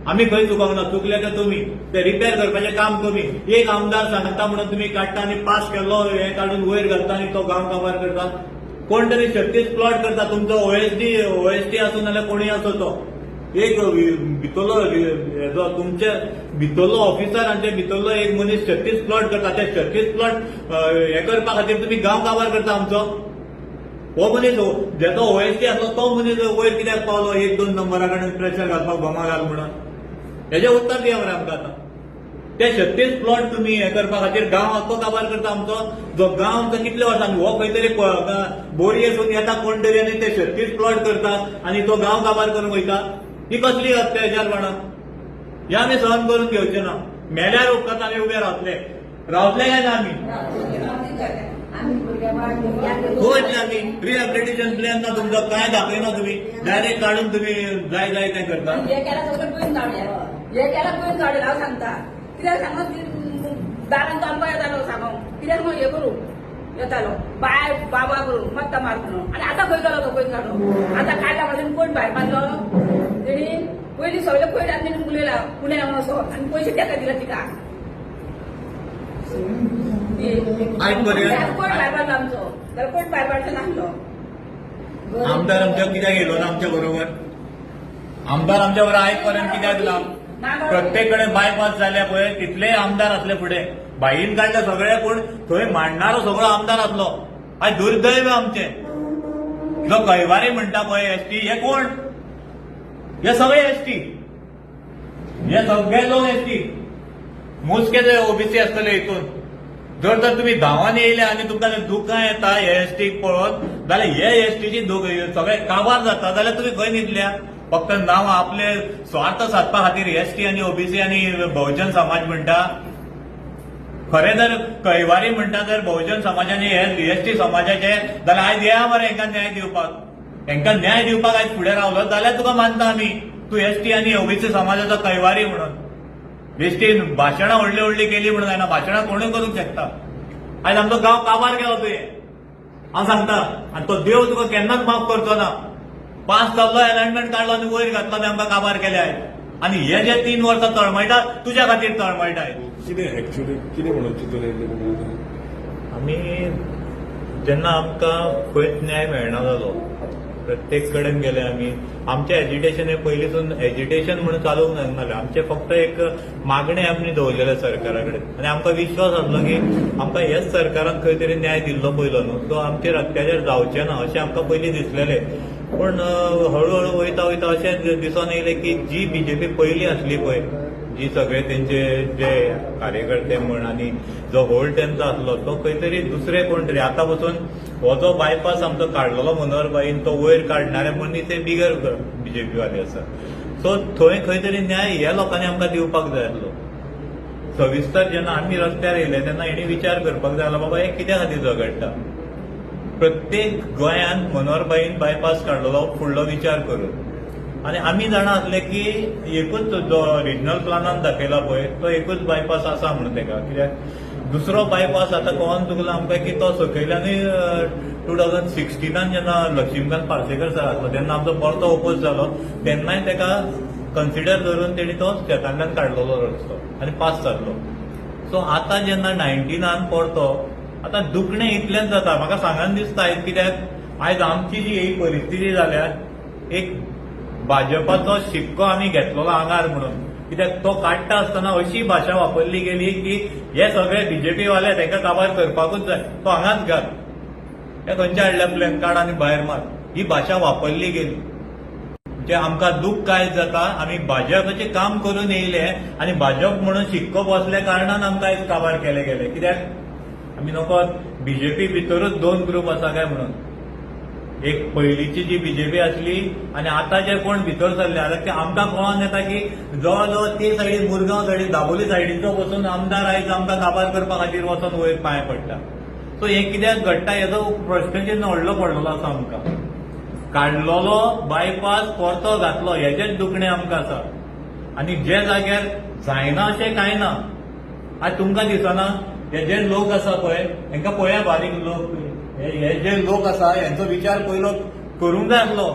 आम्ही खंय चुकोंक ना, चुकले ते तुम्ही ते रिपेअर करपाचें काम कमी. एक आमदार सांगता म्हणून तुम्ही काडटा आनी पास केल्लो हे काडून वयर घालता आनी तो गांव काबार करता. कोण तरी 36 प्लॉट करता, तुमचो ओएसडी आसूं नाल्यार कोणी आसो तो एक भितरलो तुमचे भितरलो ऑफिसर आनी भितरलो एक मनीस 36 प्लॉट करता. ते 36 प्लॉट हे करपा खातीर तुम्ही गांव काबार करता आमचो. हो मनीस जेचो ओएसडी आसलो तो मनीस वयर कित्याक पावलो 1-2 नंबरा कडेन प्रेशर घालपाक बोमा घाल म्हणून. हेजें उत्तर दिया मरे आमकां आतां. ते 36 प्लॉट तुम्ही हे करपा खातीर गांव आख्खो काबार करता आमचो. जो गांव आमचो कितले वर्सांनी हो खंय तरी बोरी येसून येता कोण तरी आनी ते 36 प्लॉट करता आनी तो गांव काबार करून वयता. ही कसली अत्याचारपणां? हे आमी सहन करून घेवचे ना. मेल्यार उपरांत आमी उबे रावतले काय ना आमी? गोंयचे आमी रिहॅबिलिटेशन प्लॅन ना तुमचो, काय दाखयना तुम्ही. डायरेक्ट काढून तुम्ही जाय जाय तें करता. हे केला सगळं पळून जावडे हांव सांगता. कित्याक सांगो दारान चलपा येतालो सांगो, कित्याक मग हे करू येतालो बाय बाबा करून मत्ता मारतलो. आनी आतां खंय गेलो तो पळय काडलो. आतां काडला म्हणजे कोण भायर मारलो तेणी. पयलीं सगळे पयलीं आनी उलयला पुण्याक वचो आनी पयशे तेका दिला तिका. कोण भायर मारलो आमचो जाल्यार कोण भायर मारचो नासलो. आमदार आमच्या कित्याक येयलो ना आमच्या बरोबर? आमदार आमच्या बरोबर आयज पर्यंत कित्याक ना? प्रत्येक कडेन बायपास जाले पळय तितले आमदार असले फुडें. बाईन काडले सगळे, पूण थंय मांडणारो सगळो आमदार असलो. आयज दुर्दैव आमचे. जो कैवारी म्हणटा पळय एसटी, हे कोण? हे सगळे एसटी, हे सगळे लोक एसटी. मोजके जे ओबीसी आसतले हितून. जर तर तुम्ही धांवान येयले आनी तुमकां दुखां येता हे एसटीक पळोवन, जाल्यार हे एसटीची सगळे काबार जाता जाल्यार तुम्ही खंय न्हिदल्या? फक्त नांव आपले स्वार्थ साधपा खातीर एसटी आनी ओबीसी आनी बहुजन समाज म्हणटा. खरें जर कैवारी म्हणटा जर बहुजन समाज आनी हे एसटी समाजाचे, जाल्यार आयज या मरे हेंकां न्याय दिवपाक. हेंकां न्याय दिवपाक आयज फुडें रावलो जाल्यार तुका मानता आमी तूं एसटी आनी ओबीसी समाजाचो कैवारी म्हणून. बेश्टी भाशणां व्हडली व्हडली केली म्हणून जायना. भाशणां कोणूय करूंक शकता. आयज आमचो गांव काबार केलो तुवें, हांव सांगता. आनी तो देव तुका केन्नाच माफ करचो ना. पास जाल्लो अलॉटमेंट काडलो आनी वयर घातलो आनी आमकां काबार केले आयज. आनी हे जे 3 वर्सां तळमळटा तुज्या खातीर तळमळटा. कितें एक्चुअली कितें म्हणून चिंतून आमी जेन्ना आमकां खंयच न्याय मेळना जालो, प्रत्येक कडेन गेले आमी. आमचें एजिटेशन हे पयलींसून एजिटेशन म्हणून चालूंक नासलें. आमचे फक्त एक मागणे आमी दवरलेले सरकारा कडेन. आनी आमकां विश्वास आसलो की आमकां हेच सरकारान खंय तरी न्याय दिल्लो पयलो न्हू, सो आमचेर अत्याचार जावचे ना अशें आमकां पयलीं दिसलेलें. पूण हळूहळू वयता वयता अशें दिसून येयलें की जी बीजेपी पयलीं आसली पळय, जी सगळे तेंचे जे कार्यकर्ते म्हण आनी जो होल्ड तेंचो आसलो तो खंय तरी दुसरे कोण तरी. आतां पसून हो जो बायपास आमचो काडलेलो मनोहरबाईन तो वयर काडणारे मनीस हे बिगर बीजेपी वाले आसा. सो थंय खंय तरी न्याय ह्या लोकांनी आमकां दिवपाक जाय आसलो. सविस्तर जेन्ना आमी रस्त्यार येयले तेन्ना हेणी विचार करपाक जाय आसलो बाबा हे कित्या खातीर झगडटा. प्रत्येक गोंयांत मनोहरबाईन बायपास काडलेलो फुडलो विचार करून. आनी आमी जाणा आसले की एकूच जो रिजनल प्लानान दाखयला पळय तो एकूच बायपास आसा म्हणून तेका. कित्याक दुसरो बायपास आतां कळोन चुकलो आमकां की तो सकयल्यानूय 2016 जेन्ना लक्ष्मीकांत पार्सेकर सर आसलो तेन्ना आमचो परतो ओपोज जालो तेन्नाय तेका कन्सिडर करून तेणी तो शेतांतल्यान काडलेलो रस्तो आनी पास जाल्लो. सो आतां जेन्ना 19 परतो आतां दुखणें इतलेंच जाता. म्हाका सांगान दिसता आयज, कित्याक आयज आमची जी ही परिस्थिती जाल्या एक भाजपाचो शिक्को आमी घेतलेलो आंगार म्हणून. कित्याक तो काडटा आसतना अशी भाशा वापरली गेली की हे सगळे बीजेपी वाले तांकां काबार करपाकूच जाय, तो हांगाच घाल, हे खंयचे हाडल्या प्लॅन कार्ड आनी भायर मार, ही भाशा वापरली गेली. जे आमकां दूख काय जाता आमी भाजपाचें काम करून येयले आनी भाजप म्हणून शिक्को बसल्या कारणान आमकां आयज काबार केले गेले. कित्याक आमी नकळत बीजेपी भितरूच 2 ग्रुप आसा काय म्हणून. एक पयलींची जी बीजेपी आसली आनी आतां जे कोण भितर सरले आतां ते आमकां कळोन येता की जवळ जवळ ते सायडीन मुरगांव सायडीन दाबोली सायडीचो वचून आमदार आयज आमकां काबार करपा खातीर वचून वयर पांय पडटा. सो हे कित्याक घडटा हेजो प्रश्नचिन्ह व्हडलो पडलेलो आसा आमकां. काडलेलो बायपास परतो घातलो हेजेच दुखणें आमकां आसा. आनी जे जाग्यार जायना अशें कांय ना. आज तुमकां दिसना हे जे लोक आसा पळय हांकां पळया बारीक लोक, हे जे लोक आसा हेंचो विचार पयलो करूंक जाय आसलो.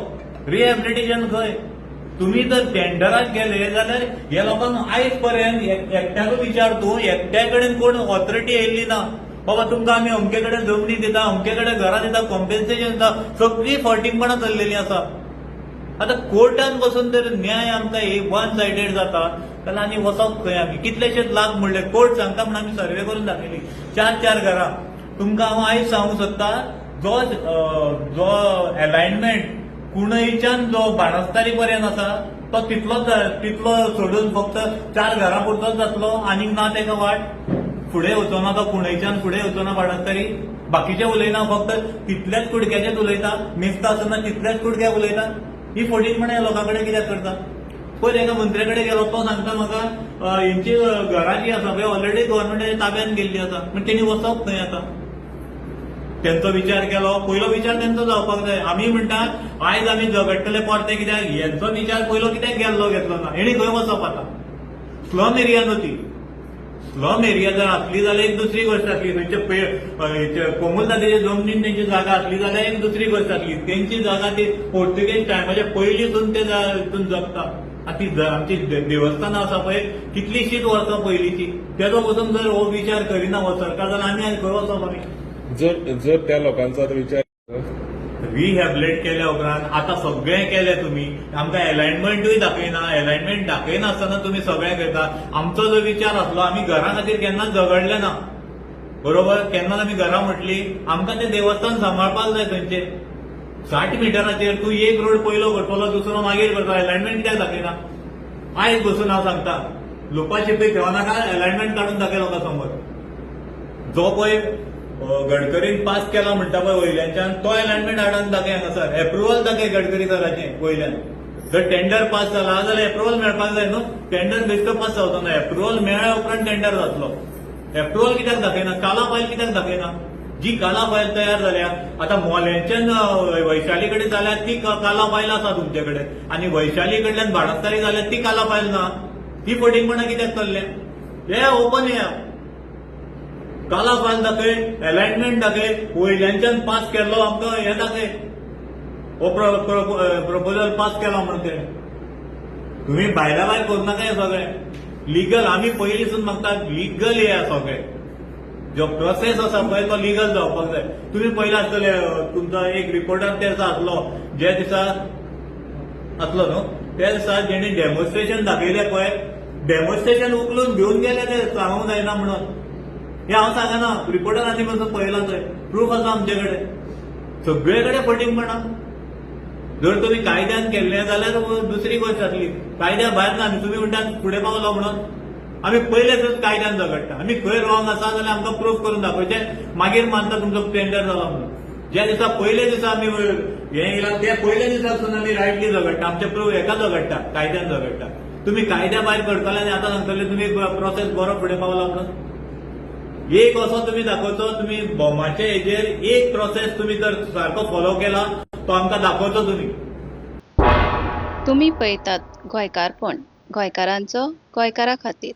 रिहॅबिलिटेशन खंय? तुम्ही जर टेंडराक गेले जाल्यार ह्या लोकांक आयज पर्यंत एकट्याक विचार तूं एकट्या कडेन कोण ऑथॉरिटी येयल्ली ना बाबा तुमकां आमी अमके कडेन जमनी दिता अमके कडेन घरां दिता कॉम्पेन्सेशन दिता सगळी फॉर्टिंगपणां चल्लेली आसा आता कोर्टान बसून जर न्याय आमकां वन सायडेड जाता जाल्यार आनी वचप खंय आमी कितलेशेच लाख म्हणले कोर्ट सांगता म्हणून आमी सर्वे करून दाखयली 4 घरां तुमकां हांव आयज सांगूंक सोदता जो अलायनमेंट कुणयच्यान जो बाणस्तारी पर्यंत आसा तो तितलो सोडून फक्त 4 घरां पुरतोच जातलो आनीक ना तेका वाट फुडें वचना तो कुणयच्यान फुडें वचना बाणस्तारी बाकीचे उलयना फक्त तितल्याच कुडक्याचेच उलयता मेस्ता आसतना तितल्याच कुडक्याक उलयता ही फॉर्टिंगपणां ह्या लोकां कडेन कित्याक करता पयर एका मंत्र्या कडेन गेलो तो सांगता म्हाका हेंची घरां जी आसा पळय ऑलरेडी गव्हर्नमेंटाच्या ताब्यात गेल्ली आसा म्हणजे तेणी वचप खंय आतां त्यांचो विचार केलो पयलो विचार त्यांचो जावपाक जाय आमी म्हणटा आयज आमी झगडटले परते कित्याक हेंचो विचार पयलो कित्याक घेतलो ना हेणी खंय वचप आतां स्लम एरिया न्हू ती स्लम एरिया जर असली जाल्यार एक दुसरी गोष्ट आसली थंयचे कोमल दादेच्या जमनीन तेंची जागा असली जाल्यार एक दुसरी गोष्ट आसली तेंची जागा ती पोर्तुगेज टायमाच्या पयलींसून ते हितून जगता ती आमची देवस्थानां आसा पळय कितलीशीच वर्सां पयलींची तेजो पसून जर हो विचार करिना हो सरकार जाल्यार आमी खंय वचप आमी जर त्या लोकांचा आता विचार रिहॅबिलेट केल्या उपरांत आता सगळें केलें तुमी आमकां अलायनमेंटूय दाखयना अलायनमेंट दाखयनासतना तुमी सगळें करता आमचो जो विचार आसलो आमी घरा खातीर केन्नाच झगडले ना बरोबर केन्नाच आमी घरा म्हटली आमकां तें देवस्थान सांबाळपाक जाय थंयचे 60 मिटराचेर तूं एक रोड पयलो करतलो दुसरो मागीर करता अलायनमेंट कित्याक दाखयना आयज बसून हांव सांगता लुपाशिपी घेवनाका अलायनमेंट काडून दाखय लोकां समोर जो पळय गडकरीन पास केला म्हणटा पळय वयल्याच्यान तो अलायनमेंट हाडून दाखय हांगासर एप्रुवल दाखय गडकरी सराचें वयल्यान जर टेंडर पास जाला जाल्यार एप्रुवल मेळपाक जाय न्हू टेंडर बेश्टो पास जावचो ना एप्रुवल मेळ्ळ्या उपरांत टेंडर जातलो एप्रुवल कित्याक दाखयना काला फायल कित्याक दाखयना जी काला फायल तयार जाल्या आता मोल्याच्यान वैशाली कडेन जाल्यार ती काला फायल आसा तुमचे कडेन आनी वैशाली कडल्यान बाणस्तारी जाल्यार ती काला फायल ना ती फटींगपणां कित्याक चल्ले हे ओपन या काला फायल दाखय अलायनमेंट दाखय वयल्याच्यान पास केल्लो आमकां हें दाखय हो प्रपोजल पास केला म्हणून ते तुम्ही भायल्या भायर करू नाका हें सगळें लिगल आमी पयलींसून मागता लिगल हें सगळें जो प्रोसेस आसा पळय तो लिगल जावपाक जाय तुमी पयलें आसतले तुमचो एक रिपोर्टर त्या दिसा आसलो जे दिसा आसलो न्हू त्या दिसा जेणे डेमॉन्स्ट्रेशन दाखयलें पळय डेमॉन्स्ट्रेशन उखलून घेवन गेले ते सांगूंक जायना म्हणून हे हांव सांगना रिपोर्टरांनी पासून पळयलां थंय प्रूफ आसा आमचे कडेन सगळे कडेन फटींगपणां जर तुम्ही कायद्यान केल्लें जाल्यार दुसरी गोष्ट आसली कायद्या भायर ना तुमी म्हणटात फुडें पावलो म्हणून आमी पयलेच कायद्यान झगडटा आमी खंय रॉंग आसा जाल्यार आमकां प्रूफ करून दाखोवचें मागीर मानता तुमचो टेंडर जाला म्हणून ज्या दिसा पयले दिसा आमी हें येयलां त्या पयल्या दिसासून आमी रायटली झगडटा आमचे प्रूफ हेका झगडटा कायद्यान झगडटा तुमी कायद्या भायर करतले आनी आतां सांगतले तुमी प्रोसेस बरो फुडें पावला म्हणून एक असो तुम्ही दाखवतो तुम्ही बॉम्बाचे हेजेर एक प्रोसेस तुम्ही जर सारको फॉलो केला तो आमकां दाखवतो तुम्ही पळयतात गोंयकारपण गोंयकारांचो गोंयकारा खातीर.